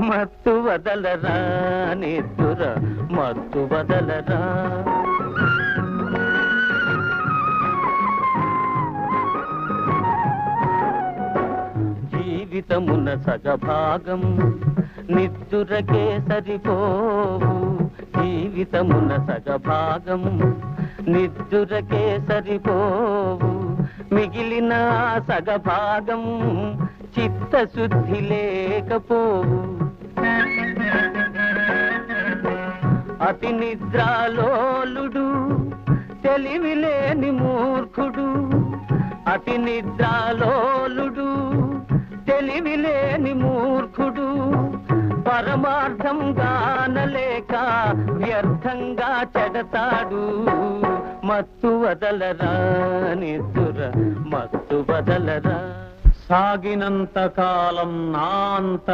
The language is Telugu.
మత్తు వదలరా నిద్దుర మత్తు వదలరా జీవితమున సగభాగం నిద్దురకే సరిపోవు జీవితమున సగభాగం నిద్దురకే సరిపోవు మిగిలిన సగభాగం చిత్తశుద్ధి లేకపోవు అతి నిద్రాలోలుడు తెలివిలేని మూర్ఖుడు అతి నిద్రాలోలుడు తెలివిలేని మూర్ఖుడు పరమార్థం గానలేక వ్యర్థంగా చెడతాడు మత్తు వదలరా నిద్దుర మత్తు వదలరా సాగినంత కాలం నా అంత